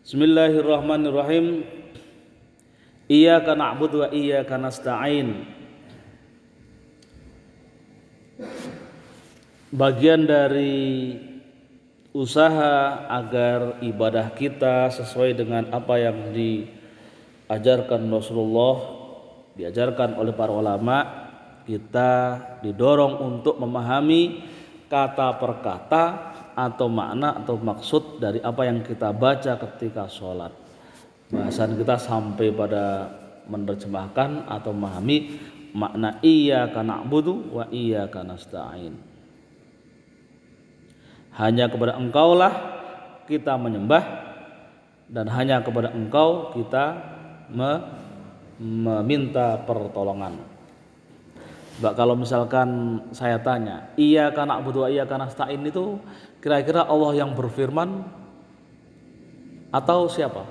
Bismillahirrahmanirrahim. Iyyaka na'budu wa iyyaka nasta'in. Bagian dari usaha agar ibadah kita sesuai dengan apa yang diajarkan Rasulullah, diajarkan oleh para ulama, kita didorong untuk memahami kata per kata atau makna atau maksud dari apa yang kita baca ketika sholat. Bahasan kita sampai pada menerjemahkan atau memahami makna iyyaka na'budu wa iyyaka nasta'in. Hanya kepada Engkaulah kita menyembah dan hanya kepada Engkau kita meminta pertolongan. Mbak, kalau misalkan saya tanya, iyyaka na'budu wa iyyaka nasta'in itu kira-kira Allah yang berfirman atau siapa?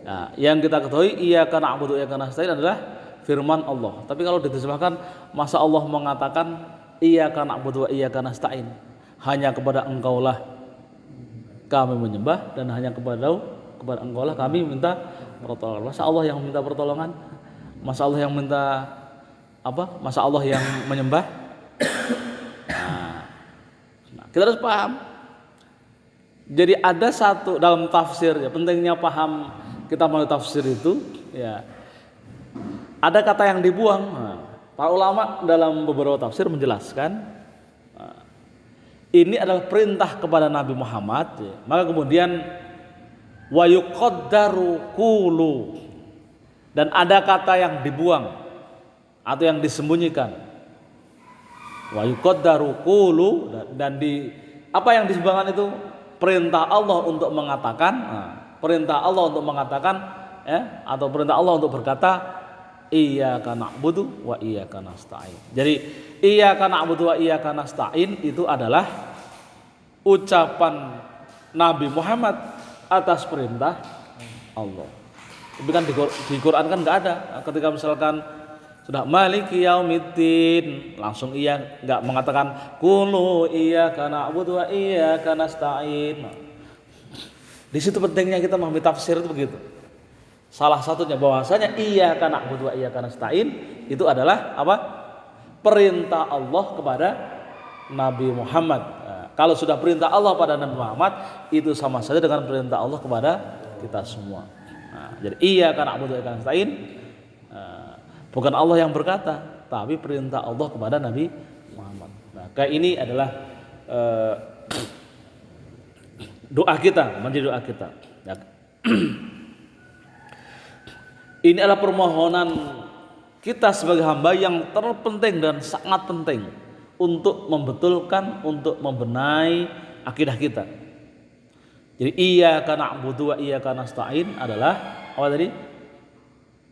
Nah, yang kita ketahui iyyaka na'budu wa iyyaka nasta'in adalah firman Allah. Tapi kalau diterjemahkan, masa Allah mengatakan iyyaka na'budu wa iyyaka nasta'in, hanya kepada Engkaulah kami menyembah dan hanya kepada Engkaulah kami minta pertolongan. Masa Allah yang minta pertolongan? Masa Allah yang minta apa? Masa Allah yang menyembah? Nah, kita harus paham. Jadi ada satu dalam tafsir, ya, pentingnya paham kita melalui tafsir itu, ya. Ada kata yang dibuang. Nah, para ulama dalam beberapa tafsir menjelaskan ini adalah perintah kepada Nabi Muhammad, ya. Maka kemudian wa yuqaddaru qulu, dan ada kata yang dibuang atau yang disembunyikan. Wa yuqaddaru qulu, dan di apa yang disembunyikan itu perintah Allah untuk mengatakan, perintah Allah untuk mengatakan, ya, atau perintah Allah untuk berkata iyyaka na'budu wa iyyaka nasta'in. Jadi iyyaka na'budu wa iyyaka nasta'in itu adalah ucapan Nabi Muhammad atas perintah Allah. Tapi kan di Quran kan nggak ada. Ketika misalkan sudah maliki yaumiddin, langsung iya, nggak mengatakan qulu iyyaka na'budu wa iyyaka nasta'in. Di situ pentingnya kita memahami tafsir itu begitu. Salah satunya bahwasanya iyyaka na'budu wa iyyaka nasta'in itu adalah apa? Perintah Allah kepada Nabi Muhammad. Nah, kalau sudah perintah Allah pada Nabi Muhammad, itu sama saja dengan perintah Allah kepada kita semua. Nah, jadi iyyaka na'budu wa iyyaka nasta'in, bukan Allah yang berkata, tapi perintah Allah kepada Nabi Muhammad. Nah, kayak ini adalah doa kita, menjadi doa kita. Ya. Ini adalah permohonan kita sebagai hamba yang terpenting dan sangat penting untuk membetulkan, untuk membenahi akidah kita. Jadi iyyaka na'budu wa iyyaka nasta'in adalah apa tadi?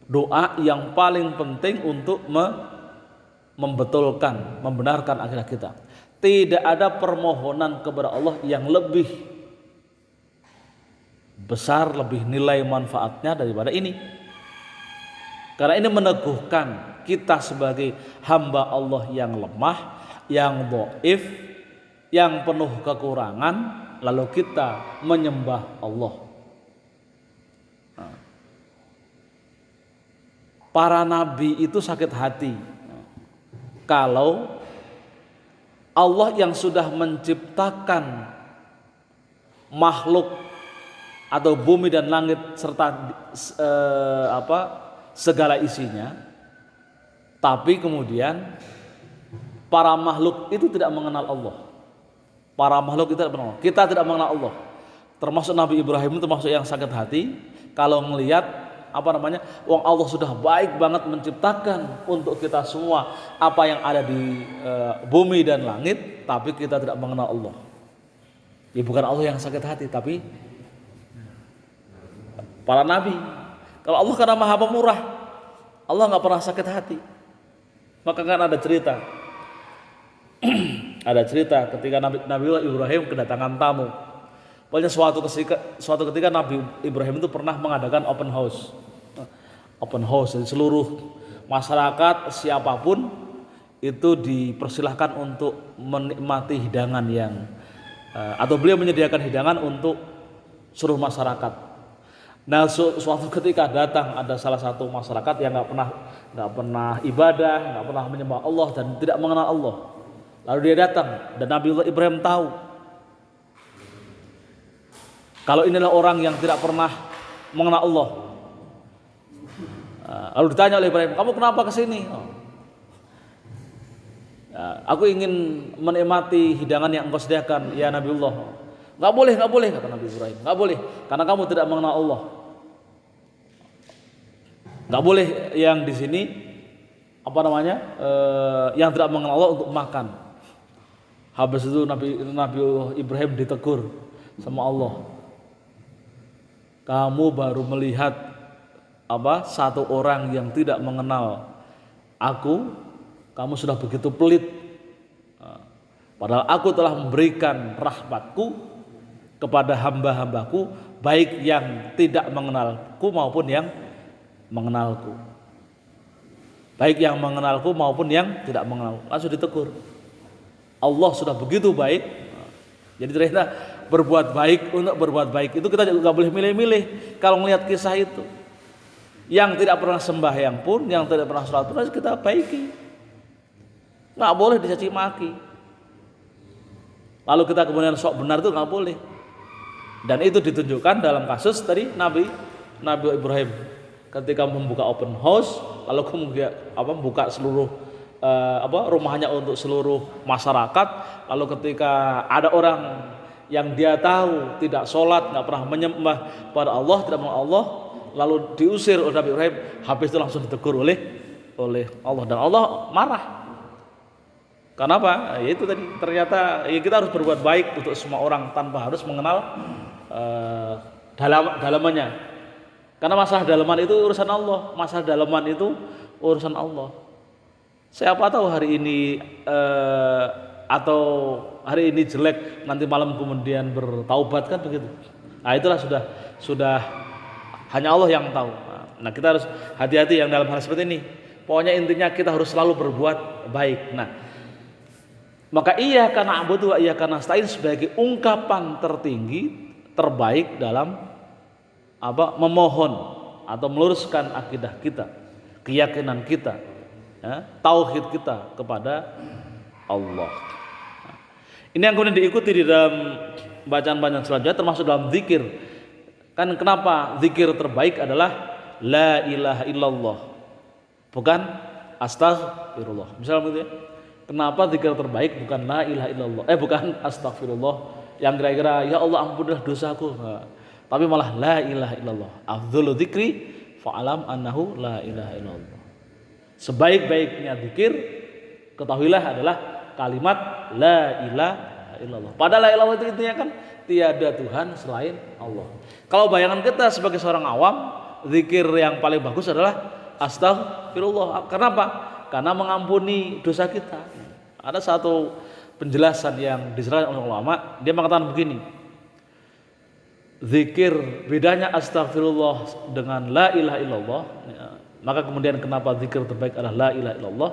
Doa yang paling penting untuk membetulkan, membenarkan akidah kita. Tidak ada permohonan kepada Allah yang lebih besar, lebih nilai manfaatnya daripada ini. Karena ini meneguhkan kita sebagai hamba Allah yang lemah, yang dhaif, yang penuh kekurangan, lalu kita menyembah Allah. Para nabi itu sakit hati kalau Allah yang sudah menciptakan makhluk atau bumi dan langit serta segala isinya, tapi kemudian para makhluk itu tidak mengenal Allah. Para makhluk itu tidak mengenal Allah. Kita tidak mengenal Allah. Termasuk Nabi Ibrahim, termasuk yang sakit hati kalau melihat wong Allah sudah baik banget menciptakan untuk kita semua apa yang ada di bumi dan langit, tapi kita tidak mengenal Allah. Ya, bukan Allah yang sakit hati, tapi para nabi. Kalau Allah karena Maha Pemurah, Allah nggak pernah sakit hati. Maka kan ada cerita, ada cerita ketika Nabi Ibrahim kedatangan tamu. Pokoknya suatu ketika Nabi Ibrahim itu pernah mengadakan open house. Open house, jadi seluruh masyarakat siapapun itu dipersilahkan untuk menikmati hidangan yang atau beliau menyediakan hidangan untuk seluruh masyarakat. Nah, suatu ketika datang ada salah satu masyarakat yang nggak pernah ibadah, nggak pernah menyembah Allah dan tidak mengenal Allah. Lalu dia datang dan Nabiullah Ibrahim tahu kalau inilah orang yang tidak pernah mengenal Allah. Lalu ditanya oleh Ibrahim, kamu kenapa kesini? Aku ingin menikmati hidangan yang engkau sediakan, ya Nabiullah. Nggak boleh, kata Nabi Ibrahim. Nggak boleh, karena kamu tidak mengenal Allah. Nggak boleh yang di sini yang tidak mengenal Allah untuk makan. Habis itu Nabi Ibrahim ditegur sama Allah. Kamu baru melihat satu orang yang tidak mengenal aku, kamu sudah begitu pelit. Padahal aku telah memberikan rahmatku kepada hamba-hambaku, baik yang tidak mengenalku maupun yang mengenalku. Baik yang mengenalku maupun yang tidak mengenalku. Langsung ditegur. Allah sudah begitu baik. Jadi ternyata berbuat baik untuk berbuat baik itu kita juga boleh milih-milih. Kalau melihat kisah itu, yang tidak pernah sembahyang pun, yang tidak pernah sholat pun harus kita baiki. Nggak boleh dicaci maki. Lalu kita kemudian sok benar itu nggak boleh. Dan itu ditunjukkan dalam kasus tadi Nabi Ibrahim ketika membuka open house, lalu kemudian membuka seluruh rumahnya untuk seluruh masyarakat. Lalu ketika ada orang yang dia tahu tidak sholat, nggak pernah menyembah pada Allah, tidak mengenal Allah, lalu diusir oleh Nabi Ibrahim, habis itu langsung ditegur oleh Allah, dan Allah marah. Kenapa? Ya itu tadi, ternyata kita harus berbuat baik untuk semua orang tanpa harus mengenal dalamannya. Karena masalah dalaman itu urusan Allah, masalah dalaman itu urusan Allah. Siapa tahu hari ini atau hari ini jelek, nanti malam kemudian bertaubat, kan begitu. Nah itulah sudah hanya Allah yang tahu. Nah kita harus hati-hati yang dalam hal seperti ini. Pokoknya intinya kita harus selalu berbuat baik. Nah, maka iyyaka na'budu wa iyyaka nasta'in sebagai ungkapan tertinggi terbaik dalam memohon atau meluruskan akidah kita, keyakinan kita, tauhid kita kepada Allah. Ini yang kemudian diikuti di dalam bacaan-bacaan selanjutnya, termasuk dalam zikir. Kan kenapa zikir terbaik adalah la ilaha illallah, bukan astaghfirullah. Misalnya begitu ya. Kenapa zikir terbaik bukan la ilaha illallah, bukan astaghfirullah yang kira-kira ya Allah ampunilah dosaku, tapi malah la ilaha illallah. Afdhalu dzikri fa'alam annahu la ilaha illallah. Sebaik-baiknya zikir ketahuilah adalah kalimat la ilaha illallah. Padahal la ilaha itu intinya kan tiada Tuhan selain Allah. Kalau bayangan kita sebagai seorang awam, zikir yang paling bagus adalah astaghfirullah. Kenapa? Karena mengampuni dosa kita. Ada satu penjelasan yang diserahkan oleh ulama, dia mengatakan begini. Zikir bedanya astaghfirullah dengan la ilaha illallah. Maka kemudian kenapa zikir terbaik adalah la ilaha illallah?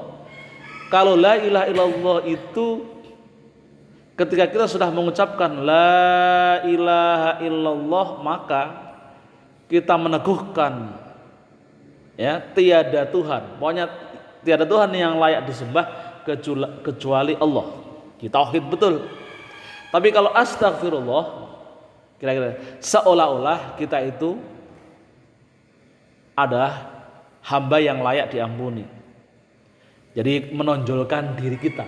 Kalau la ilaha illallah itu ketika kita sudah mengucapkan la ilaha illallah, maka kita meneguhkan tiada Tuhan. Pokoknya tiada Tuhan yang layak disembah kecuali Allah. Kita tauhid betul. Tapi kalau astaghfirullah, kira-kira seolah-olah kita itu adalah hamba yang layak diampuni. Jadi menonjolkan diri kita,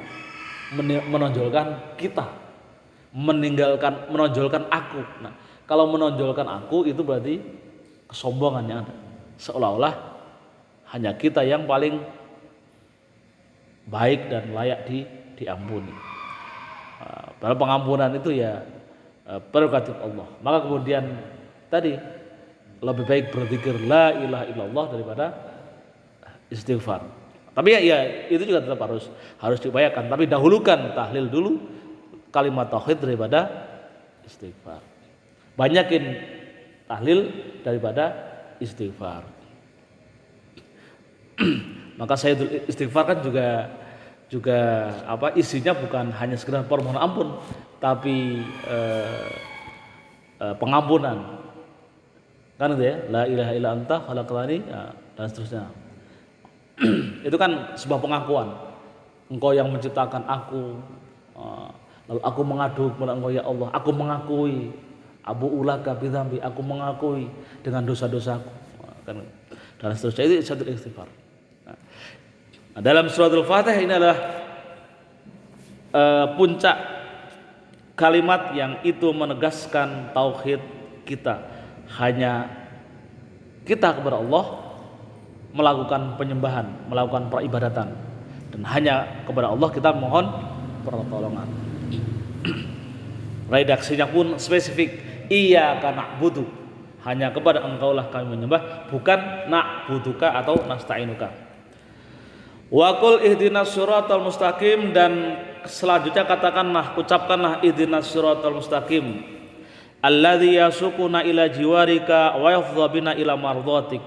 menonjolkan kita, menonjolkan aku. Nah, kalau menonjolkan aku itu berarti kesombongannya ada. Seolah-olah hanya kita yang paling baik dan layak diampuni. Padahal pengampunan itu ya prerogatif Allah. Maka kemudian tadi lebih baik berzikir la ilaha illallah daripada istighfar. Tapi ya itu juga tetap harus diupayakan. Tapi dahulukan tahlil dulu, kalimat tauhid daripada istighfar. Banyakin tahlil daripada istighfar. Maka Sayyidul Istighfar kan juga isinya bukan hanya sekedar permohonan ampun, tapi pengampunan. Kan itu ya, la ilaha illa anta khalaqtani, dan seterusnya. Itu kan sebuah pengakuan. Engkau yang menciptakan aku, lalu aku mengadu kepada Engkau ya Allah. Aku mengakui abu ulaka bidzambi, aku mengakui dengan dosa-dosaku. Kan, dan seterusnya. Itu syahadat istighfar. Nah, dalam suratul Fatihah ini adalah puncak kalimat yang itu menegaskan tauhid kita. Hanya kita kepada Allah melakukan penyembahan, melakukan peribadatan, dan hanya kepada Allah kita mohon pertolongan. Redaksinya pun spesifik, iyyaka na'budu, hanya kepada Engkaulah kami menyembah, bukan na'buduka atau nasta'inuka. Wa qul ihdinas siratal mustaqim, dan selanjutnya katakanlah, ucapkanlah ihdinas siratal mustaqim alladzi yasukuna ila jiwarika wa yafdhabina ila mardhatik.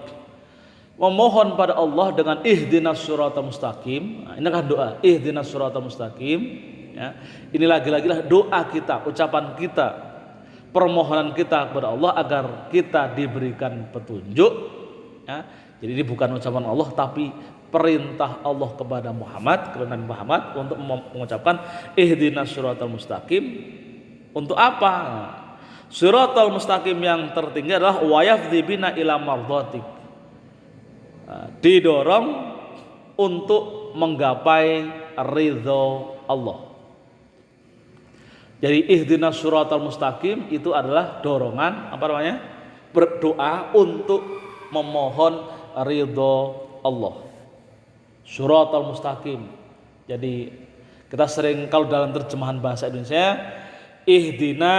Memohon pada Allah dengan ihdinas siratal mustaqim. Nah, ini kan doa, ihdinas siratal mustaqim, ya. Ini lagi-lagi doa kita, ucapan kita, permohonan kita kepada Allah agar kita diberikan petunjuk, ya. Jadi ini bukan ucapan Allah tapi perintah Allah kepada Muhammad, kepada Nabi Muhammad untuk mengucapkan ihdinas siratal mustaqim. Untuk apa? Siratal mustaqim yang tertinggi adalah wa yafdhibina ila mardhatik. Didorong untuk menggapai ridho Allah. Jadi ihdinas siratal mustaqim itu adalah dorongan, apa namanya? Berdoa untuk memohon ridho Allah. Siratal mustaqim. Jadi kita sering kalau dalam terjemahan bahasa Indonesia, ihdina,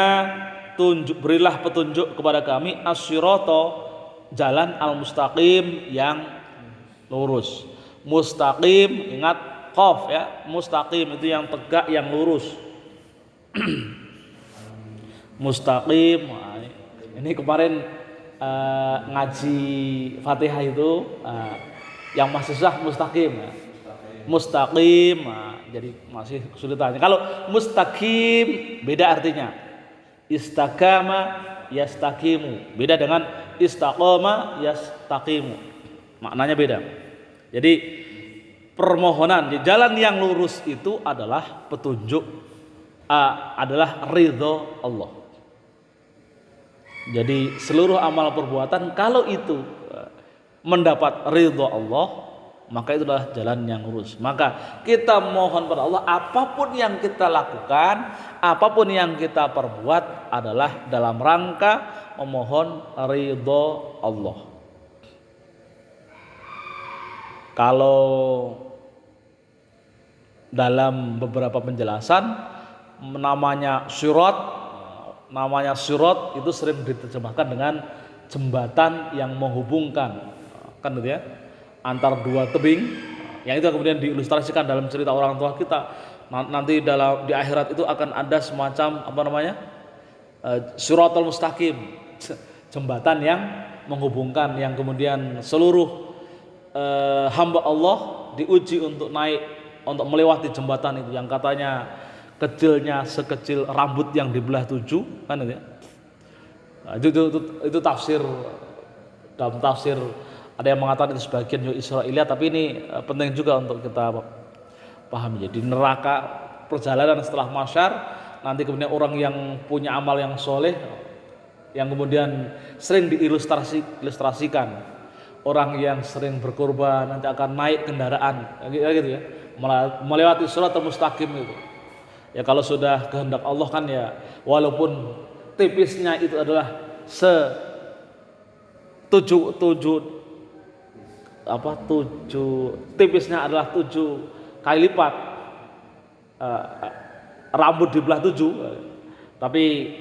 berilah petunjuk kepada kami, as-sirata, jalan al-mustaqim yang lurus. Mustaqim, ingat qaf ya, mustaqim itu yang tegak, yang lurus. Mustaqim. Ini kemarin ngaji Fatihah itu yang masih susah mustaqim ya. Mustaqim, jadi masih kesulitan. Kalau mustaqim beda artinya. Istaqama yastaqimu, beda dengan istaqama yastaqimu, maknanya beda. Jadi permohonan di jalan yang lurus itu adalah petunjuk, adalah ridho Allah. Jadi seluruh amal perbuatan kalau itu mendapat ridho Allah, maka itu adalah jalan yang lurus. Maka kita mohon pada Allah, apapun yang kita lakukan, apapun yang kita perbuat adalah dalam rangka memohon ridho Allah. Kalau dalam beberapa penjelasan namanya sirat itu sering diterjemahkan dengan jembatan yang menghubungkan, kan gitu ya, antar dua tebing, yang itu kemudian diilustrasikan dalam cerita orang tua kita. Nanti di akhirat itu akan ada semacam apa namanya, siratal mustaqim, jembatan yang menghubungkan, yang kemudian seluruh hamba Allah diuji untuk naik, untuk melewati jembatan itu, yang katanya kecilnya sekecil rambut yang dibelah 7, kan itu ya. Itu tafsir, dalam tafsir ada yang mengatakan itu sebagian Israiliyat, tapi ini penting juga untuk kita pahami. Jadi neraka, perjalanan setelah mahsyar, nanti kemudian orang yang punya amal yang soleh, yang kemudian sering diilustrasikan, orang yang sering berkorban nanti akan naik kendaraan, gitu ya, melewati siratal mustaqim itu. Ya kalau sudah kehendak Allah kan ya, walaupun tipisnya itu adalah tipisnya adalah 7 kali lipat, rambut dibelah 7, tapi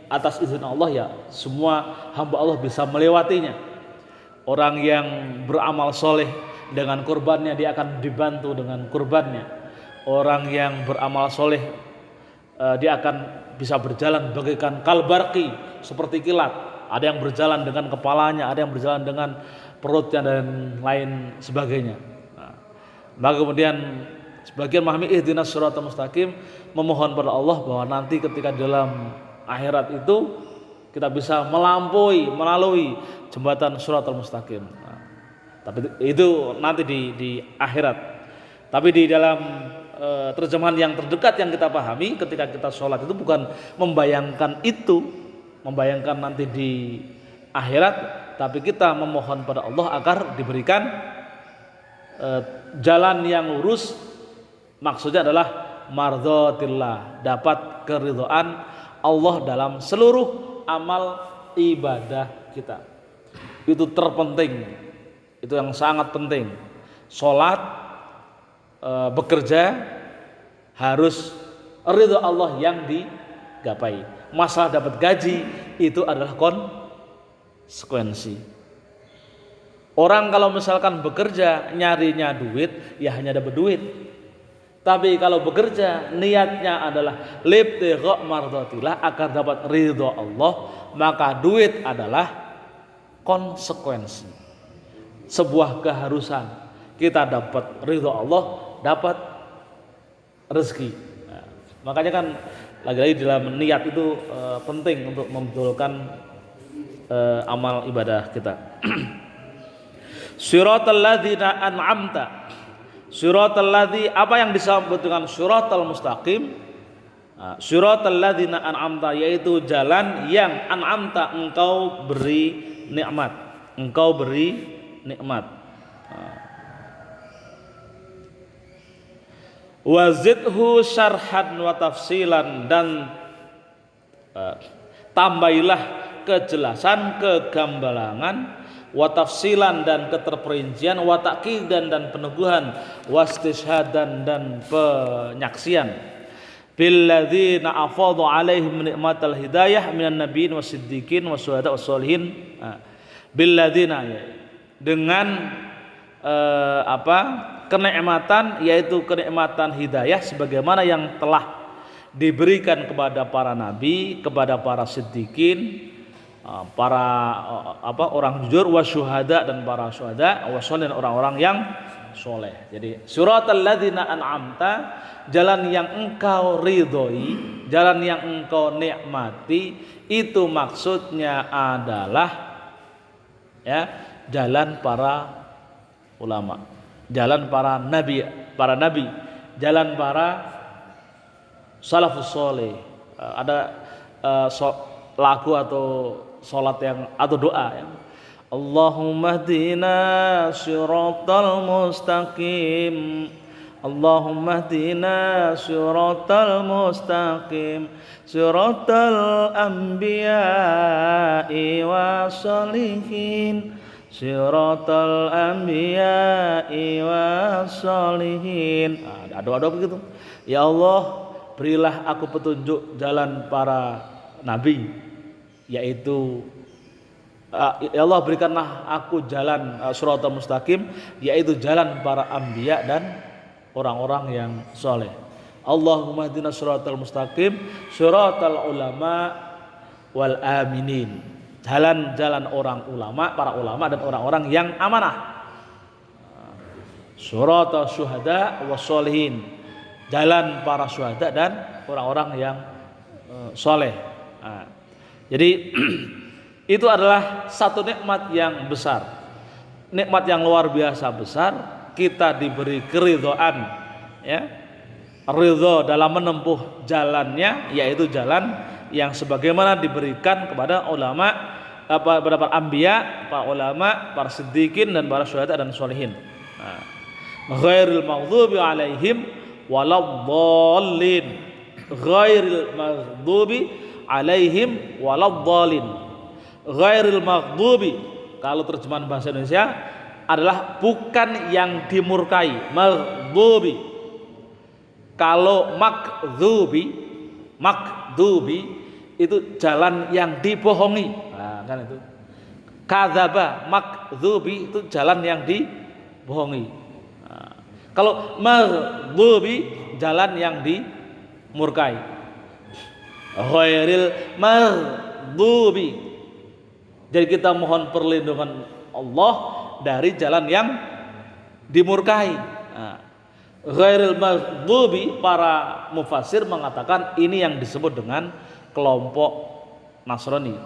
atas izin Allah ya semua hamba Allah bisa melewatinya. Orang yang beramal soleh dengan kurbannya dia akan dibantu dengan kurbannya. Orang yang beramal soleh dia akan bisa berjalan bagaikan kalbarqi, seperti kilat. Ada yang berjalan dengan kepalanya, ada yang berjalan dengan perutnya dan lain sebagainya. Maka kemudian sebagian memahami ihdinas siratal mustaqim, memohon pada Allah bahwa nanti ketika dalam akhirat itu kita bisa melalui jembatan Shiratal Mustaqim. Nah, tapi itu nanti di akhirat. Tapi di dalam terjemahan yang terdekat yang kita pahami ketika kita sholat itu bukan membayangkan nanti di akhirat, tapi kita memohon pada Allah agar diberikan jalan yang lurus. Maksudnya adalah mardhatillah, dapat keridhaan Allah dalam seluruh amal ibadah kita. Itu terpenting, itu yang sangat penting. Sholat, bekerja harus ridho Allah yang digapai. Masalah dapat gaji itu adalah konsekuensi. Orang kalau misalkan bekerja nyarinya duit, ya hanya dapat duit. Tapi kalau bekerja niatnya adalah libtigha mardhatillah, agar dapat ridho Allah, maka duit adalah konsekuensi. Sebuah keharusan. Kita dapat ridho Allah, dapat rezeki. Nah, makanya kan lagi-lagi dalam niat itu penting untuk membetulkan amal ibadah kita. Siratal ladzina an'amta. Siratal ladzi, apa yang disebut dengan siratal mustaqim? Siratal ladzina an'amta, yaitu jalan yang an'amta, engkau beri nikmat. Engkau beri nikmat. Wazidhu syarhan wa tafsilan, dan tambahilah kejelasan, kegambarangan, wa tafsilan dan keterperincian, wa ta'kidan dan peneguhan, wastishhadan dan penyaksian. Billadzina afadhu alaihim nikmatal hidayah minan nabiyyin wasiddiqin wasyuhada wassolihin. Billadzina, dengan kenikmatan, yaitu kenikmatan hidayah sebagaimana yang telah diberikan kepada para nabi, kepada para siddiqin, para orang jujur, wasyuhada dan para syuhada, wasolin orang-orang yang soleh. Jadi siratal ladzina an'amta, jalan yang engkau ridhoi, jalan yang engkau nikmati, itu maksudnya adalah jalan para ulama, jalan para nabi, jalan para salafus soleh. Ada lagu atau salat atau doa yang Allahumma hdina siratal mustaqim, Allahumma hdina siratal mustaqim, siratal anbiya'i wassalihin, siratal anbiya'i wassalihin. Doa-doa begitu. Ya Allah, berilah aku petunjuk jalan para nabi, yaitu ya Allah, berikanlah aku jalan siratal mustaqim, yaitu jalan para anbiya dan orang-orang yang soleh. Allahumma hdina siratal mustaqim, siratal ulama wal aminin, jalan-jalan orang ulama, para ulama dan orang-orang yang amanah. Siratal syuhada wassolihin, jalan para syuhada dan orang-orang yang soleh. Jadi itu adalah satu nikmat yang besar, nikmat yang luar biasa besar. Kita diberi keridhaan, ridho dalam menempuh jalannya, yaitu jalan yang sebagaimana diberikan kepada ulama, kepada para anbiya, para ulama, para siddiqin dan para syuhada dan sholihin. Ghairil maghdubi alaihim waladdallin, ghairil maghdubi alaihim waladdallin. Ghairil maghdubi, kalau terjemahan bahasa Indonesia adalah bukan yang dimurkai, maghdubi. Kalau makdubi itu jalan yang dibohongi. Nah, kan itu. Kadzaba, makdubi itu jalan yang dibohongi. Nah, kalau maghdubi jalan yang dimurkai. Ghairil maghdubi. Jadi kita mohon perlindungan Allah dari jalan yang dimurkai. Nah, ghairil maghdubi, para mufassir mengatakan ini yang disebut dengan kelompok Nasrani.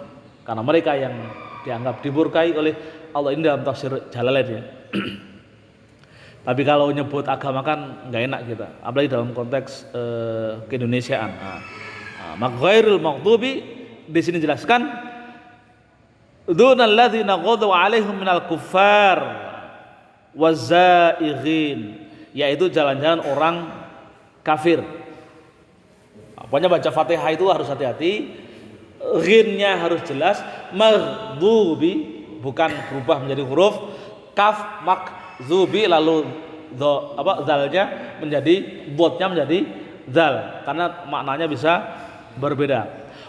Karena mereka yang dianggap diburkai oleh Allah ini dalam tafsir Jalalain ya. Tapi kalau nyebut agama kan nggak enak kita, apalagi dalam konteks keindonesiaan. Maka ghairil maghdubi di sini jelaskan dzunal ladzina ghadaw alaihim minal kuffar wazaighin, yaitu jalan-jalan orang kafir. Pokoknya baca Fatihah itu harus hati-hati, ghinnya harus jelas, maghdubi bukan berubah menjadi huruf kaf makzubi lalu zalnya menjadi dotnya menjadi zal, karena maknanya bisa berbeda.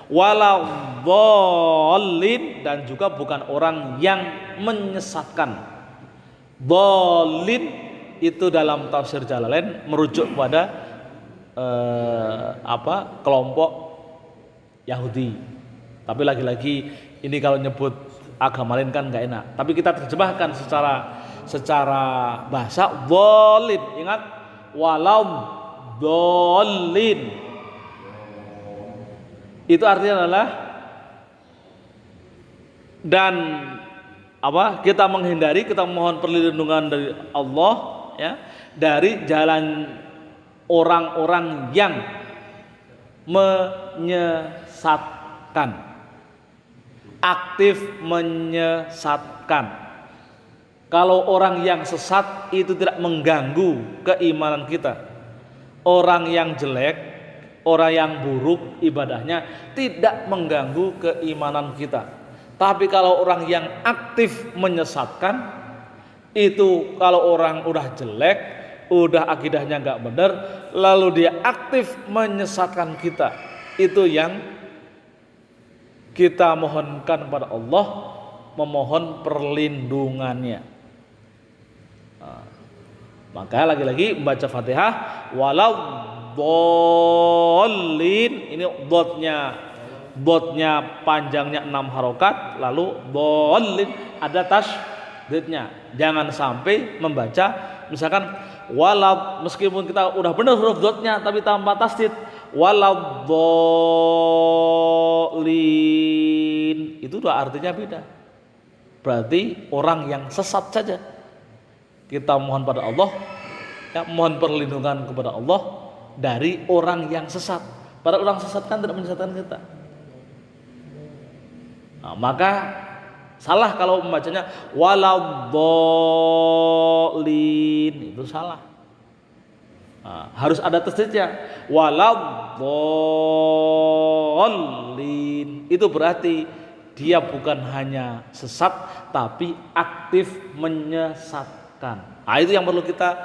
Walau dhalin, dan juga bukan orang yang menyesatkan. Dhalin itu dalam tafsir Jalalain merujuk kepada kelompok Yahudi. Tapi lagi-lagi ini kalau nyebut agama lain kan nggak enak. Tapi kita terjemahkan secara bahasa dhalin. Ingat, walau dhalin itu artinya adalah dan kita menghindari, kita mohon perlindungan dari Allah ya, dari jalan orang-orang yang menyesatkan, aktif menyesatkan. Kalau orang yang sesat itu tidak mengganggu keimanan kita. Orang yang jelek, orang yang buruk ibadahnya tidak mengganggu keimanan kita. Tapi kalau orang yang aktif menyesatkan, itu kalau orang udah jelek, udah akidahnya nggak benar, lalu dia aktif menyesatkan kita, itu yang kita mohonkan kepada Allah, memohon perlindungannya. Maka lagi-lagi membaca Fatihah walau dhalin, ini dotnya panjangnya 6 harokat, lalu dhalin ada tasydidnya. Jangan sampai membaca misalkan walau, meskipun kita udah benar huruf dotnya tapi tanpa tasydid, walau dhalin, itu udah artinya beda. Berarti orang yang sesat saja. Kita mohon pada Allah, ya, mohon perlindungan kepada Allah dari orang yang sesat. Padahal orang sesat kan tidak menyesatkan kita. Nah, maka salah kalau membacanya walau dhalin, itu salah. Nah, harus ada tasydidnya, walau dhalin. Itu berarti dia bukan hanya sesat tapi aktif menyesatkan. Nah, itu yang perlu kita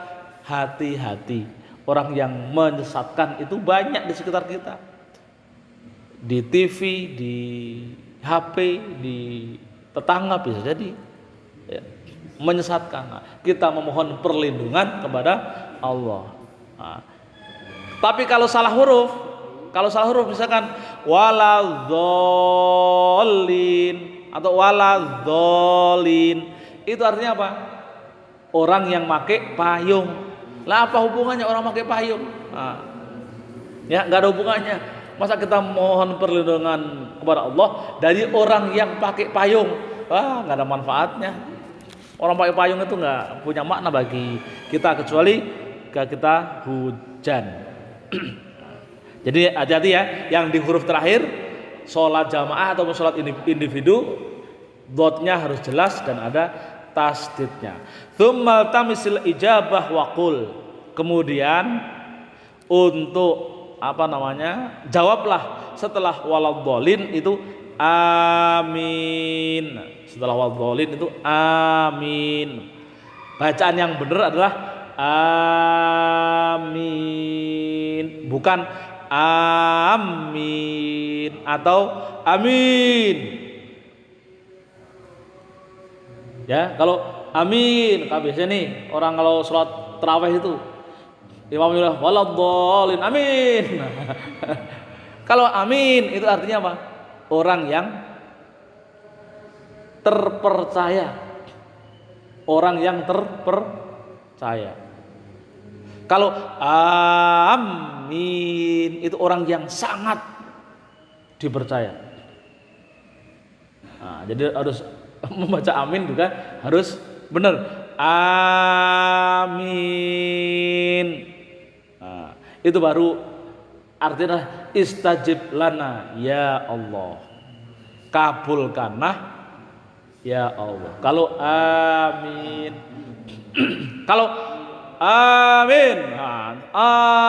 hati-hati. Orang yang menyesatkan itu banyak di sekitar kita, di TV, di HP, di tetangga bisa jadi ya, menyesatkan. Nah, kita memohon perlindungan kepada Allah. Nah, tapi kalau salah huruf misalkan waladhdallin atau waladhdallin, itu artinya apa? Orang yang pakai payung. Lah apa hubungannya orang pakai payung? Nah, ya nggak ada hubungannya. Masa kita mohon perlindungan kepada Allah dari orang yang pakai payung? Nggak ada manfaatnya. Orang pakai payung itu nggak punya makna bagi kita kecuali kita hujan. Jadi hati-hati ya, yang di huruf terakhir sholat jamaah atau sholat individu, dotnya harus jelas dan ada tasdidnya. Tsummal tamisil ijabah waqul. Kemudian untuk jawablah setelah waladhdallin itu amin. Setelah waladhdallin itu amin. Bacaan yang benar adalah amin, bukan amin atau amin. Ya, kalau amin, biasanya nih orang kalau sholat tarawih itu imamnya waladhdallin amin. Kalau amin itu artinya apa? Orang yang terpercaya. Orang yang terpercaya. Kalau amin itu orang yang sangat dipercaya. Nah, jadi harus membaca amin juga harus benar. Amin. Nah, itu baru artinya istajib lana ya Allah. Kabulkanlah ya Allah. Kalau amin. Kalau amin. Nah,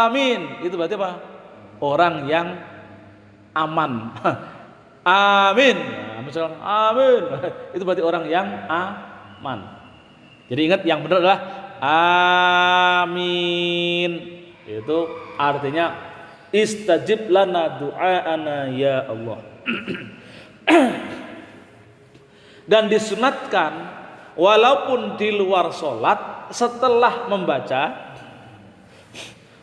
amin itu berarti apa? Orang yang aman. Amin. Nah, misalnya amin. Itu berarti orang yang aman. Jadi ingat yang benar adalah amin. Itu artinya istajib lana du'aana ya Allah. Dan disunatkan walaupun di luar sholat setelah membaca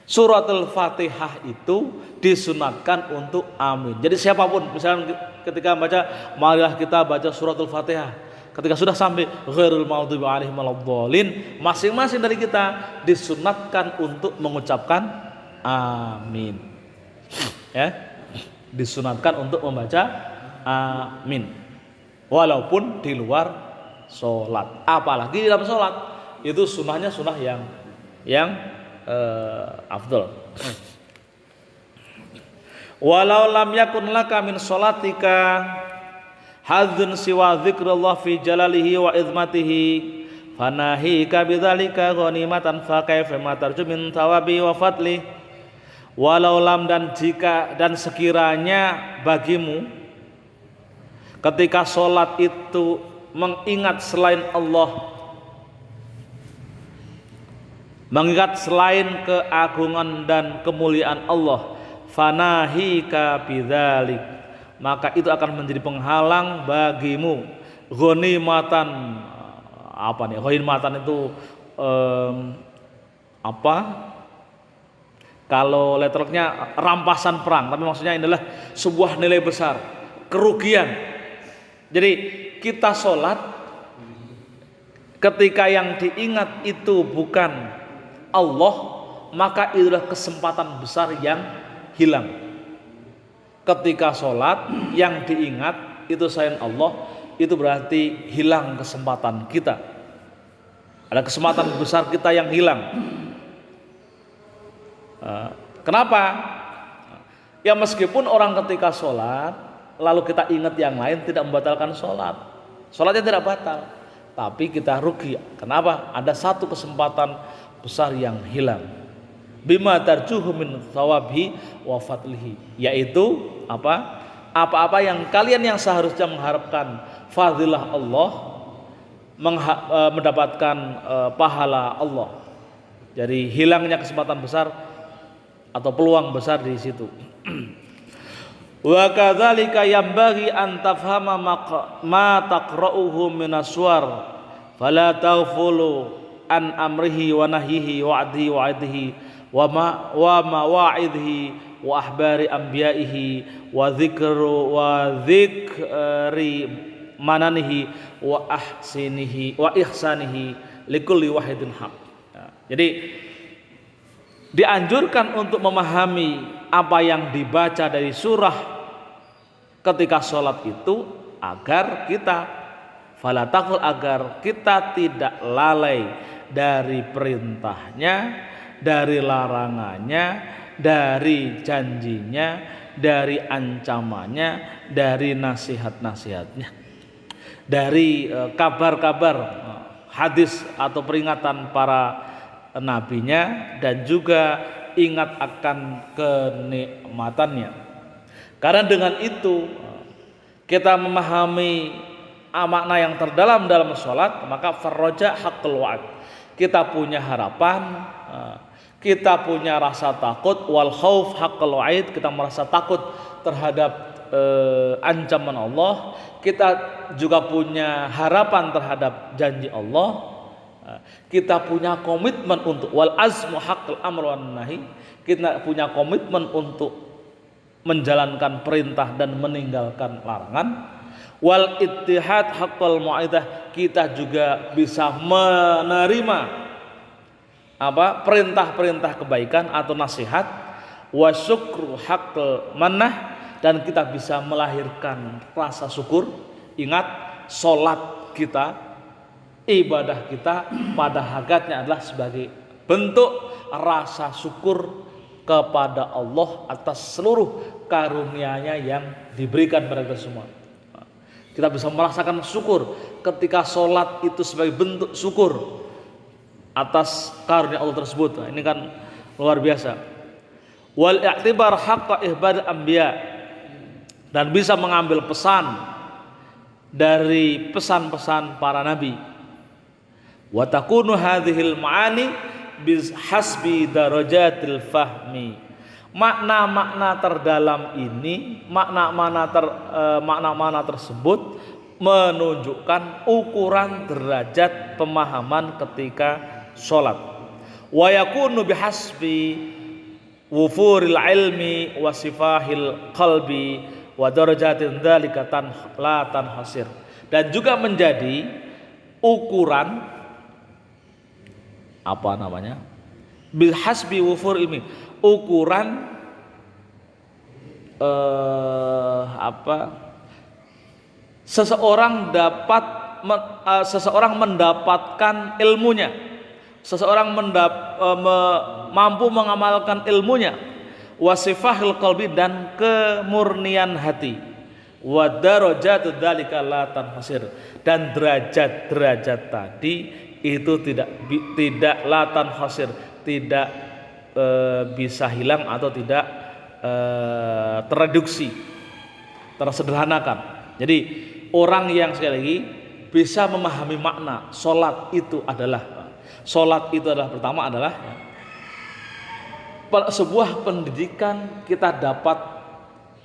suratul Fatihah itu disunatkan untuk amin. Jadi siapapun misalnya ketika baca marilah kita baca suratul Fatihah, ketika sudah sampai ghairil maghdubi alaihim waladdallin, masing-masing dari kita disunatkan untuk mengucapkan amin. Ya, disunatkan untuk membaca amin walaupun di luar sholat, apalagi di dalam sholat itu sunnahnya sunnah yang afdol. Walau lam yakun laka min sholatika hadzun siwa dzikrullah fi jalalihi wa izmatihi fanahika bidzalika ghanimatan fa kaifa ma tarju min thawabi wa fadli. Walau lam dan jika dan sekiranya bagimu ketika sholat itu mengingat selain Allah, mengingat selain keagungan dan kemuliaan Allah, fanahika bidzalik, maka itu akan menjadi penghalang bagimu ghanimatan. Apa nih ghanimatan itu apa? Kalau letternya rampasan perang, tapi maksudnya ini adalah sebuah nilai besar, kerugian. Jadi kita sholat ketika yang diingat itu bukan Allah, maka itulah kesempatan besar yang hilang. Ketika sholat yang diingat itu selain Allah, itu berarti hilang kesempatan kita. Ada kesempatan besar kita yang hilang. Kenapa? Ya meskipun orang ketika sholat lalu kita ingat yang lain tidak membatalkan sholat, sholatnya tidak batal, tapi kita rugi. Kenapa? Ada satu kesempatan besar yang hilang. Bima tarjuhu min thawabi wa fadlihi, yaitu apa-apa yang kalian yang seharusnya mengharapkan fadilah Allah, mendapatkan pahala Allah. Jadi hilangnya kesempatan besar atau peluang besar di situ. Wa kadzalika yambaghi an tafhama ma taqra'uhu minas suwar fala taghfulu an amrihi wa nahyihi wa adhi wa adhi wa mawa'idhi wa ahbari anbiya'ihi wa dzikri mananihi wa ihsanihi likulli wahidin haq. Jadi dianjurkan untuk memahami apa yang dibaca dari surah ketika sholat itu agar kita tidak lalai dari perintahnya, dari larangannya, dari janjinya, dari ancamannya, dari nasihat-nasihatnya, dari kabar-kabar hadis atau peringatan para nabinya, dan juga ingat akan kenikmatannya. Karena dengan itu kita memahami makna yang terdalam dalam sholat, maka farroja haqqul wa'ad, kita punya harapan, kita punya rasa takut, wal khauf haqqul wa'id, kita merasa takut terhadap ancaman Allah, kita juga punya harapan terhadap janji Allah. Kita punya komitmen untuk wal azmu haqqul amr wan nahi, kita punya komitmen untuk menjalankan perintah dan meninggalkan larangan. Wal ittihad haqqul mu'idah, kita juga bisa menerima perintah-perintah kebaikan atau nasihat. Wa syukru haqqul manah, dan kita bisa melahirkan rasa syukur. Ingat, sholat kita, ibadah kita pada hakikatnya adalah sebagai bentuk rasa syukur kepada Allah atas seluruh karunia-Nya yang diberikan pada kita semua. Kita bisa merasakan syukur ketika sholat itu sebagai bentuk syukur atas karunia Allah tersebut. Nah, ini kan luar biasa. Wal i'tibar haqqa ihbadil anbiya, dan bisa mengambil pesan dari pesan-pesan para nabi. Wa takunu hadhil ma'ani bihasbi darajatil fahmi. Makna-makna terdalam ini, makna-makna tersebut menunjukkan ukuran derajat pemahaman ketika sholat. Wa yakunu bihasbi wufuril ilmi wa sifahil qalbi wa darajatin dzalika la tanhasir. Dan juga menjadi ukuran apa namanya? Bihasbi wufur ilmi, ukuran seseorang mendapatkan ilmunya, seseorang mampu mengamalkan ilmunya, wasifahil qalbi, dan kemurnian hati, wa darajatu dzalika la tanhasir, dan derajat-derajat tadi itu tidak la tanhasir, tidak bisa hilang atau tidak tereduksi, tersederhanakan. Jadi orang yang sekali lagi bisa memahami makna sholat itu adalah pertama adalah sebuah pendidikan, kita dapat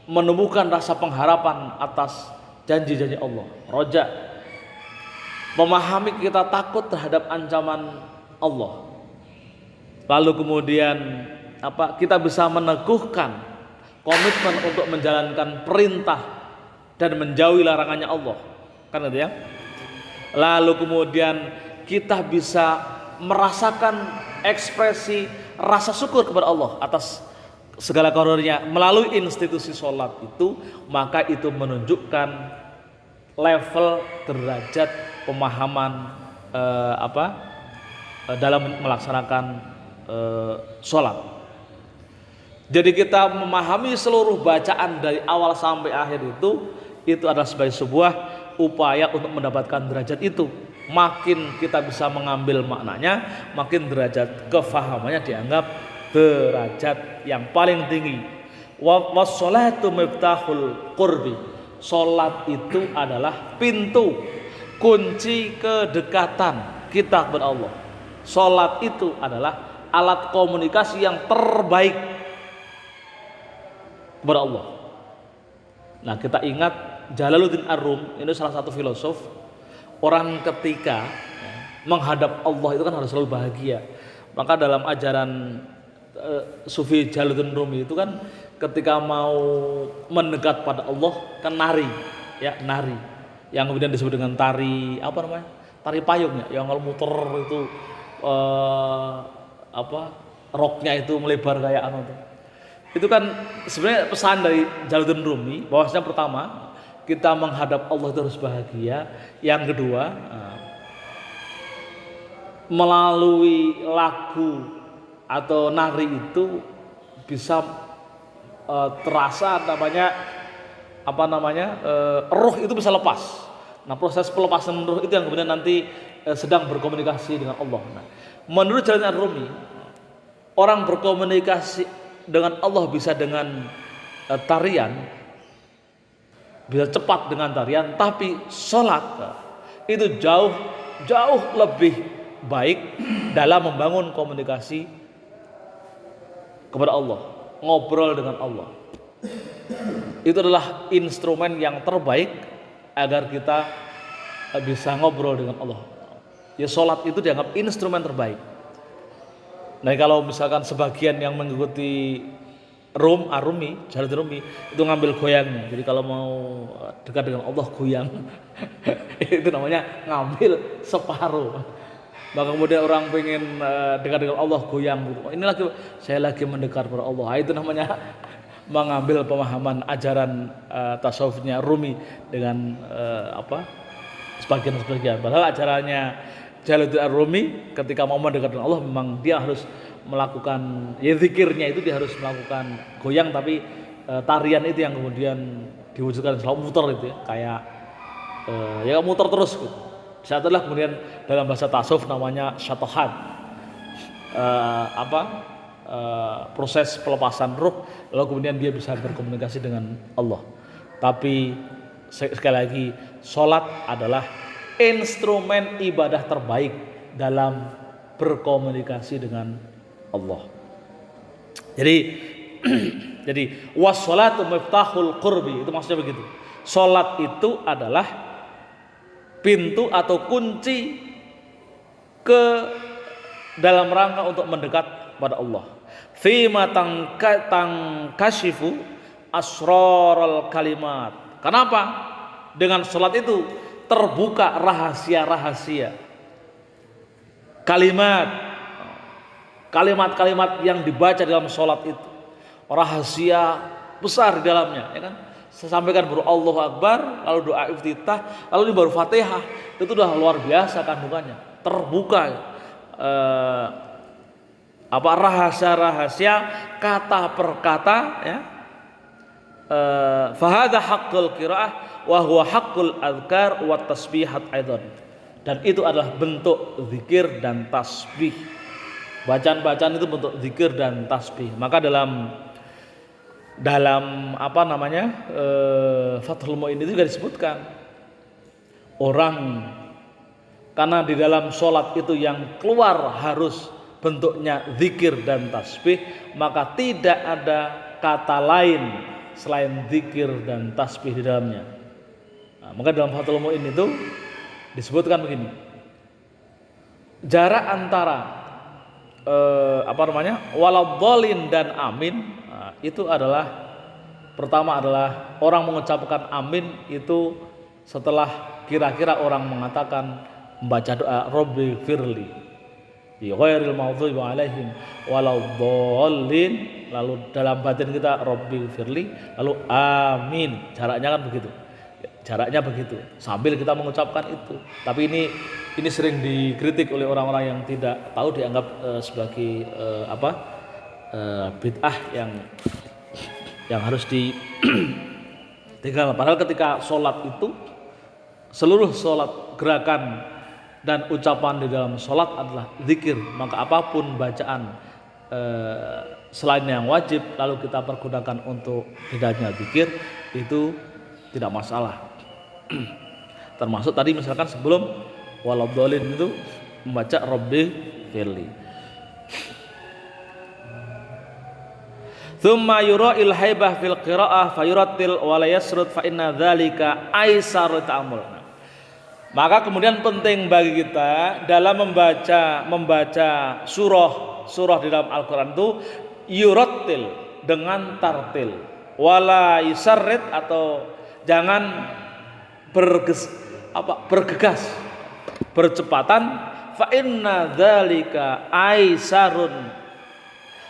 menemukan rasa pengharapan atas janji-janji Allah, roja, memahami kita takut terhadap ancaman Allah. Lalu kemudian kita bisa meneguhkan komitmen untuk menjalankan perintah dan menjauhi larangannya Allah, kan itu ya. Lalu kemudian kita bisa merasakan ekspresi rasa syukur kepada Allah atas segala karunia melalui institusi sholat itu, maka itu menunjukkan level derajat pemahaman dalam melaksanakan sholat. Jadi kita memahami seluruh bacaan dari awal sampai akhir itu adalah sebagai sebuah upaya untuk mendapatkan derajat itu. Makin kita bisa mengambil maknanya, makin derajat kefahamannya dianggap derajat yang paling tinggi. Wassolatu miftahul qurbi, sholat itu adalah pintu kunci kedekatan kita kepada Allah. Sholat itu adalah alat komunikasi yang terbaik kepada Allah. Nah, kita ingat Jalaluddin Ar-Rum, ini salah satu filosof. Orang ketika menghadap Allah itu kan harus selalu bahagia. Maka dalam ajaran Sufi Jalaluddin Rumi itu kan ketika mau mendekat pada Allah kan nari, yang kemudian disebut dengan tari tari payung ya, yang kalau muter itu roknya itu melebar kayak itu kan sebenarnya pesan dari Jalaluddin Rumi bahwasanya pertama kita menghadap Allah itu harus bahagia. Yang kedua, melalui lagu atau nari itu bisa terasa roh itu bisa lepas. Nah, proses pelepasan roh itu yang kemudian nanti sedang berkomunikasi dengan Allah. Nah, menurut Jalaluddin Rumi, orang berkomunikasi dengan Allah bisa dengan tarian, bisa cepat dengan tarian, tapi sholat itu jauh lebih baik dalam membangun komunikasi kepada Allah, ngobrol dengan Allah. Itu adalah instrumen yang terbaik agar kita bisa ngobrol dengan Allah. Ya, sholat itu dianggap instrumen terbaik. Nah, kalau misalkan sebagian yang mengikuti Rumi, Jalaluddin Rumi itu ngambil goyangnya. Jadi kalau mau dekat dengan Allah goyang. Itu namanya ngambil separuh. Maka kemudian orang pengen dekat dengan Allah goyang gitu. Ini saya lagi mendekat kepada Allah. Itu namanya mengambil pemahaman ajaran tasawufnya Rumi dengan sebagian. Padahal ajarannya Jalaluddin Ar-Rumi ketika mau mendekat dengan Allah memang dia harus melakukan zikirnya itu, dia harus melakukan goyang, tapi tarian itu yang kemudian diwujudkan selalu muter itu ya, kayak ya muter terus gitu. Saat itulah kemudian dalam bahasa tasawuf namanya syatohat, proses pelepasan ruh, lalu kemudian dia bisa berkomunikasi dengan Allah. Tapi sekali lagi, sholat adalah instrumen ibadah terbaik dalam berkomunikasi dengan Allah. Jadi wassalatu miftahul qurbi, itu maksudnya begitu. Sholat itu adalah pintu atau kunci ke dalam rangka untuk mendekat pada Allah. Fima tangkashifu asrarul kalimat. Kenapa? Dengan sholat itu terbuka rahasia-rahasia kalimat-kalimat yang dibaca dalam sholat itu, rahasia besar di dalamnya, ya kan? Saya sampaikan baru Allahu Akbar, lalu doa iftitah, lalu ini baru Fatihah, itu udah luar biasa kandungannya, terbuka rahasia-rahasia kata per kata, ya. Fahadha haqqul qiraah wa huwa haqqul adhkar wa tasbihat aidan. Dan itu adalah bentuk zikir dan tasbih. Bacaan-bacaan itu bentuk zikir dan tasbih. Maka dalam Fathul Mu'in itu juga disebutkan orang karena di dalam sholat itu yang keluar harus bentuknya zikir dan tasbih, maka tidak ada kata lain selain zikir dan tasbih di dalamnya. Maka dalam Fathul Mu'in itu disebutkan begini, jarak antara waladhdallin dan amin, itu adalah pertama adalah orang mengucapkan amin itu setelah kira-kira orang mengatakan membaca doa Rabbi firli bi ghairil maghdubi alaihim waladhdallin, lalu dalam batin kita Rabbi firli lalu amin, jaraknya kan begitu. Jaraknya begitu sambil kita mengucapkan itu. Tapi ini sering dikritik oleh orang-orang yang tidak tahu, dianggap sebagai bid'ah yang harus ditinggal. Padahal ketika sholat itu seluruh sholat, gerakan dan ucapan di dalam sholat adalah zikir, maka apapun bacaan selain yang wajib lalu kita pergunakan untuk bedanya zikir, itu tidak masalah. Termasuk tadi misalkan sebelum waladhdallin itu membaca Rabbi firli. Tsumma yura'il haibah fil qiraah fayurattil wa la yasrud fa inna dzalika aisarut ta'ammul. Maka kemudian penting bagi kita dalam membaca surah di dalam Al-Qur'an itu yurattil dengan tartil, wala yusarrid atau jangan bergegas, bercepatan. Fa inna dzalika aisarun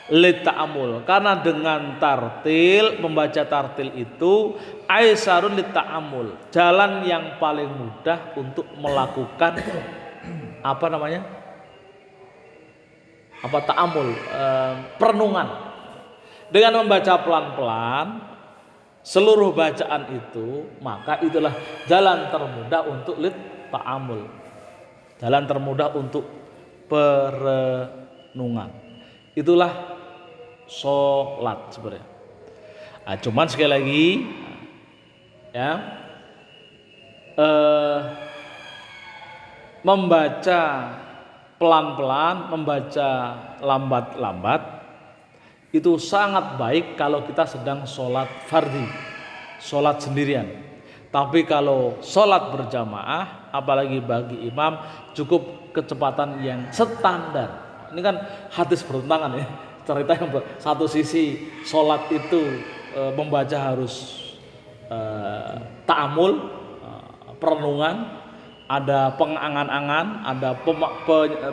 lita'amul, karena dengan tartil, membaca tartil itu aisarun lita'amul, jalan yang paling mudah untuk melakukan ta'amul, perenungan. Dengan membaca pelan-pelan seluruh bacaan itu, maka itulah jalan termudah untuk ta'amul, jalan termudah untuk perenungan. Itulah sholat sebenarnya. Cuman sekali lagi ya, membaca pelan-pelan, membaca lambat-lambat itu sangat baik kalau kita sedang sholat fardhi, sholat sendirian. Tapi kalau sholat berjamaah, apalagi bagi imam, cukup kecepatan yang standar. Ini kan hadis bertentangan ya, cerita yang satu sisi sholat itu membaca harus ta'amul, perenungan, ada pengangan-angan, ada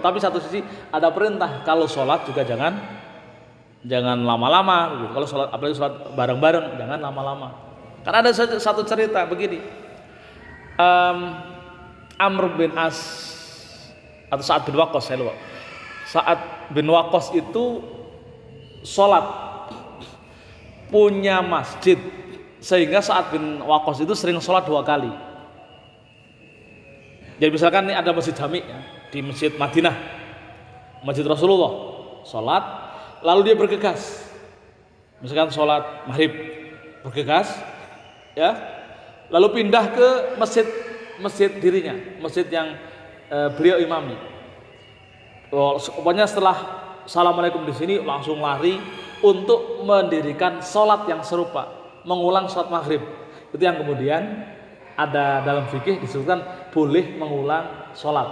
tapi satu sisi ada perintah kalau sholat juga jangan jangan lama-lama gitu. Kalau sholat, apalagi sholat bareng-bareng, jangan lama-lama. Karena ada satu cerita begini, Amr bin As atau Sa'ad bin Waqqas, saya lupa. Sa'ad bin Waqqas itu sholat punya masjid, sehingga Sa'ad bin Waqqas itu sering sholat 2 kali. Jadi misalkan ini ada masjid jami ya, di masjid Madinah, masjid Rasulullah, sholat, lalu dia bergegas, misalkan sholat maghrib, bergegas, ya, lalu pindah ke masjid dirinya, masjid yang beliau imami. Pokoknya setelah assalamualaikum di sini langsung lari untuk mendirikan sholat yang serupa, mengulang sholat maghrib. Itu yang kemudian ada dalam fikih disebutkan boleh mengulang sholat.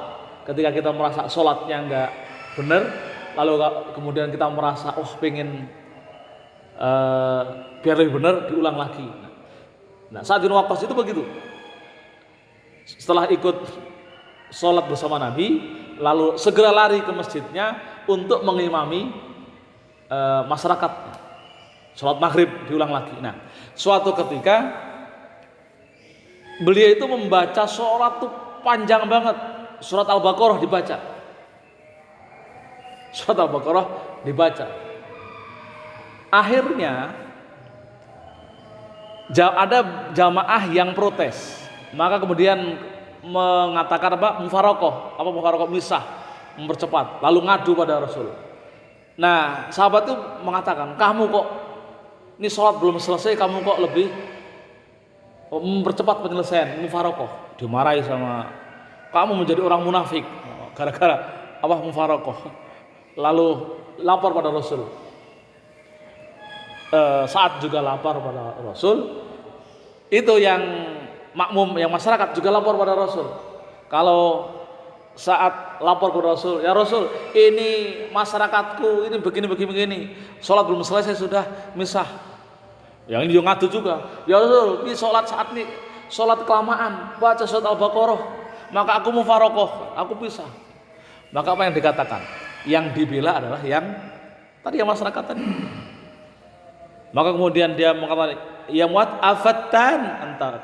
Ketika kita merasa sholatnya enggak benar, lalu kemudian kita merasa pengen biar lebih benar, diulang lagi. Nah, Sa'ad bin Waqqas itu begitu. Setelah ikut sholat bersama Nabi, lalu segera lari ke masjidnya untuk mengimami masyarakat. Sholat maghrib diulang lagi. Nah, suatu ketika beliau itu membaca sholat tuh panjang banget. Surat Al-Baqarah dibaca. Surat Al-Baqarah dibaca. Akhirnya ada jamaah yang protes. Maka kemudian mengatakan mufaraqah, misah, mempercepat, lalu ngadu pada Rasul. Nah, sahabat itu mengatakan, kamu kok ini sholat belum selesai, kamu kok lebih mempercepat penyelesaian, mufaraqah. Dimarahi sama, kamu menjadi orang munafik gara-gara mufaraqah. Lalu lapor pada Rasul. Saat juga lapor pada Rasul. Itu yang makmum, yang masyarakat juga lapor pada Rasul. Kalau saat lapor kepada Rasul, ya Rasul, ini masyarakatku ini begini, sholat belum selesai sudah misah. Yang ini ngadu juga, ya Rasul, ini sholat saat ini sholat kelamaan, baca surat Al-Baqarah, maka aku mufaraqah, aku pisah. Maka apa yang dikatakan? Yang dibela adalah yang tadi, yang masyarakat tadi. Maka kemudian dia mengatakan, ya muat afatan antara.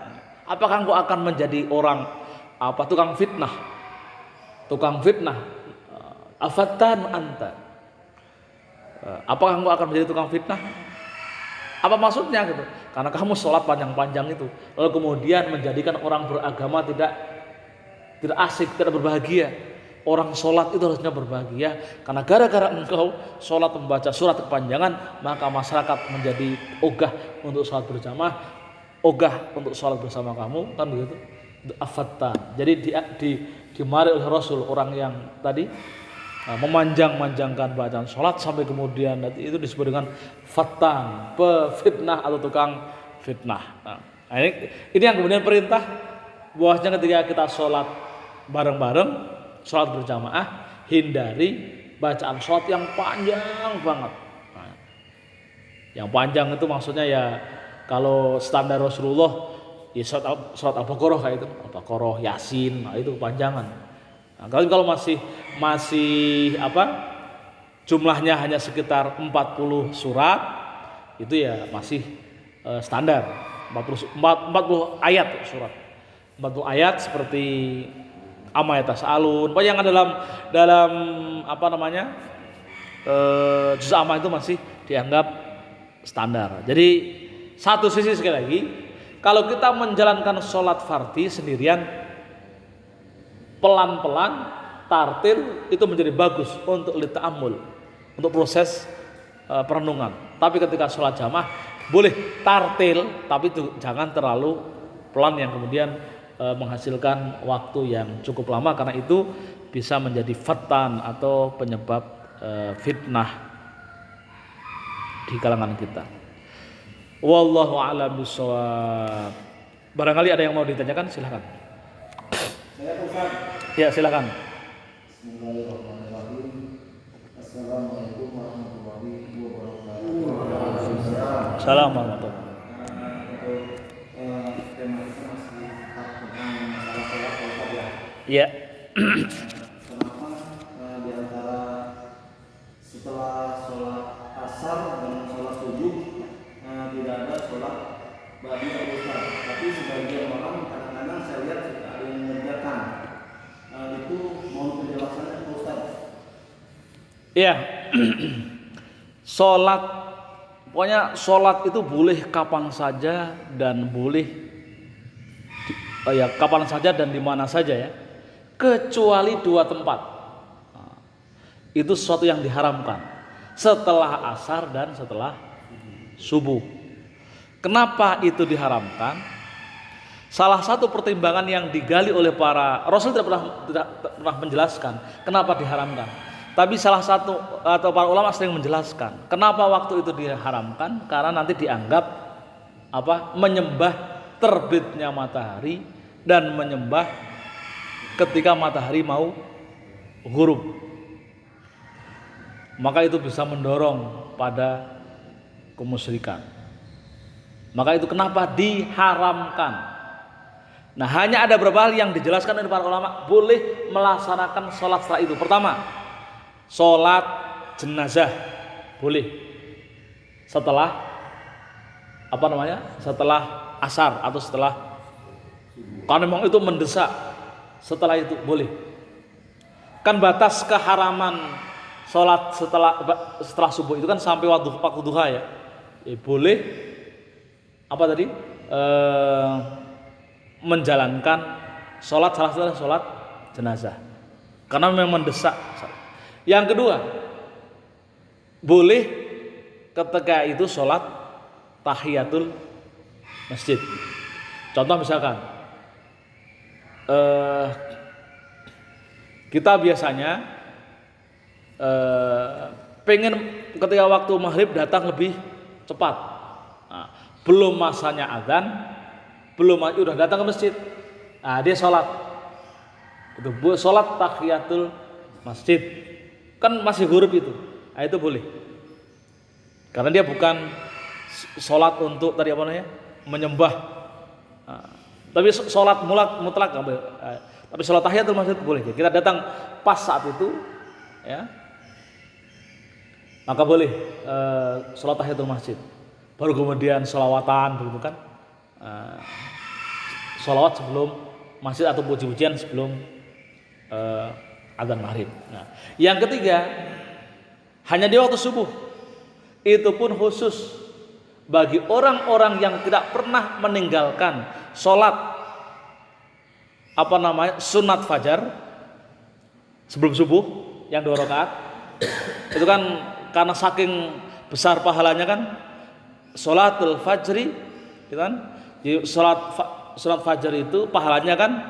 Apakah engkau akan menjadi orang tukang fitnah? Tukang fitnah. Afatan anta. Apakah engkau akan menjadi tukang fitnah? Apa maksudnya gitu? Karena kamu sholat panjang-panjang itu, lalu kemudian menjadikan orang beragama tidak asik, tidak berbahagia. Orang sholat itu harusnya berbahagia, karena gara-gara engkau sholat membaca surat kepanjangan, maka masyarakat menjadi ogah untuk sholat berjamaah, ogah untuk sholat bersama kamu, kan begitu. Afatan. Jadi dimari oleh Rasul orang yang tadi memanjang-manjangkan bacaan sholat sampai kemudian itu disebut dengan fatan, pefitnah atau tukang fitnah. Nah, ini yang kemudian perintah bahwasanya ketika kita sholat bareng-bareng, sholat berjamaah, hindari bacaan sholat yang panjang banget. Nah, yang panjang itu maksudnya ya kalau standar Rasulullah ya sholat Al-Baqarah kayak itu, Al-Baqarah, Yasin, nah itu kepanjangan. Nah, kalau masih jumlahnya hanya sekitar 40 surat, itu ya masih standar 40 ayat surat. 40 ayat seperti Amma yatas'alun. Yang dalam juz amma itu masih dianggap standar. Jadi satu sisi sekali lagi, kalau kita menjalankan sholat fardhi sendirian pelan-pelan, tartil, itu menjadi bagus untuk lita'amul, untuk proses perenungan. Tapi ketika sholat jamaah boleh tartil, tapi itu jangan terlalu pelan yang kemudian menghasilkan waktu yang cukup lama, karena itu bisa menjadi fatan atau penyebab fitnah di kalangan kita. Wallahu a'lam bishawab. Barangkali ada yang mau ditanyakan, silakan. Ya, silakan. Bismillahirrahmanirrahim. Assalamualaikum warahmatullahi wabarakatuh. Assalamualaikum. Tema kita masih tentang masalah sholat ya. Iya. Kenapa di antara setelah sholat asar Iya. Sholat, pokoknya sholat itu boleh kapan saja dan boleh ya kapan saja dan di mana saja ya, kecuali dua tempat. Nah, itu sesuatu yang diharamkan setelah asar dan setelah subuh. Kenapa itu diharamkan? Salah satu pertimbangan yang digali oleh para Rasul tidak pernah menjelaskan kenapa diharamkan. Tapi salah satu atau para ulama sering menjelaskan kenapa waktu itu diharamkan, karena nanti dianggap menyembah terbitnya matahari dan menyembah ketika matahari mau ghurub. Maka itu bisa mendorong pada kemusyrikan. Maka itu kenapa diharamkan. Nah, hanya ada beberapa hal yang dijelaskan oleh para ulama boleh melaksanakan sholat setelah itu. Pertama, sholat jenazah boleh setelah setelah asar atau setelah, karena memang itu mendesak, setelah itu boleh. Kan batas keharaman sholat setelah subuh itu kan sampai waktu duha ya. Boleh menjalankan sholat salah satu sholat jenazah karena memang mendesak. Yang kedua, boleh ketika itu sholat tahiyatul masjid. Contoh misalkan kita biasanya pengen ketika waktu maghrib datang lebih cepat. Nah, belum masanya azan, belum udah datang ke masjid. Nah, dia sholat. Itu sholat tahiyatul masjid. Kan masih ghurub itu. Nah, itu boleh. Karena dia bukan sholat untuk menyembah. Nah, tapi sholat mutlak nggak boleh. Tapi sholat tahiyatul masjid boleh. Kita datang pas saat itu, ya, maka boleh sholat tahiyatul masjid. Baru kemudian sholawatan, begitu kan? Sholawat sebelum masjid atau puji-pujian sebelum adzan maghrib. Nah, yang ketiga, hanya di waktu subuh. Itu pun khusus bagi orang-orang yang tidak pernah meninggalkan sholat sunat fajar sebelum subuh yang 2 rakaat. Itu kan karena saking besar pahalanya kan, sholatul fajri, gitu kan? Jadi sholat fajar itu pahalanya kan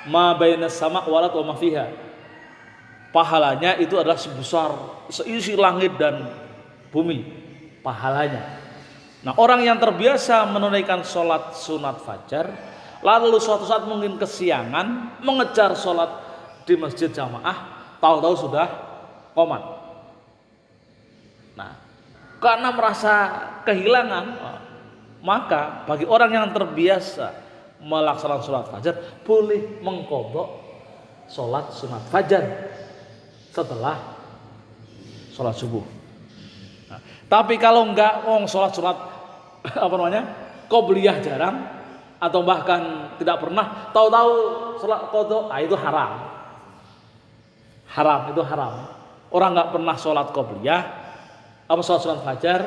ma bainas sama walat wa ma fiha. Pahalanya itu adalah sebesar seisi langit dan bumi pahalanya. Nah, orang yang terbiasa menunaikan sholat sunat fajar, lalu suatu saat mungkin kesiangan mengejar sholat di masjid jamaah, tahu-tahu sudah qomat. Nah, karena merasa kehilangan, maka bagi orang yang terbiasa melaksanakan sholat fajar boleh mengqadha sholat sunat fajar setelah sholat subuh. Nah, tapi kalau enggak sholat qobliyah jarang atau bahkan tidak pernah, tahu-tahu sholat qadha, itu haram. Itu haram. Orang enggak pernah sholat qobliyah sholat sunat fajar,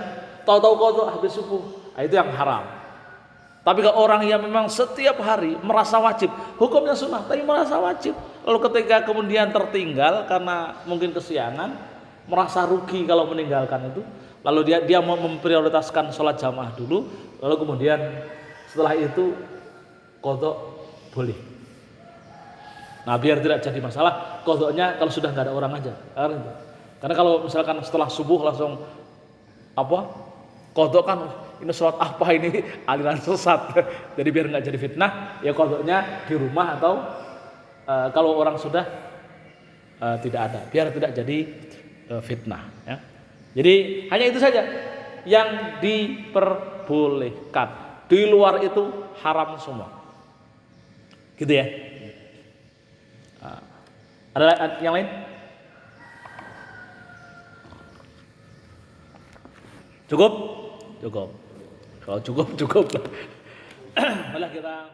tahu-tahu qadha habis subuh, itu yang haram. Tapi kalau orang yang memang setiap hari merasa wajib, hukumnya sunnah tapi merasa wajib, lalu ketika kemudian tertinggal karena mungkin kesiangan, merasa rugi kalau meninggalkan itu, lalu dia mau memprioritaskan sholat jamaah dulu, lalu kemudian setelah itu qadha boleh. Nah, biar tidak jadi masalah, qadhanya kalau sudah nggak ada orang aja. Karena kalau misalkan setelah subuh langsung qadha kan ini sholat apa ini, aliran sesat. Jadi biar nggak jadi fitnah, ya qadhanya di rumah atau kalau orang sudah tidak ada, biar tidak jadi fitnah. Ya. Jadi hanya itu saja yang diperbolehkan. Di luar itu haram semua. Gitu ya. Ada yang lain? Cukup? Cukup. Kalau cukup. Malah kita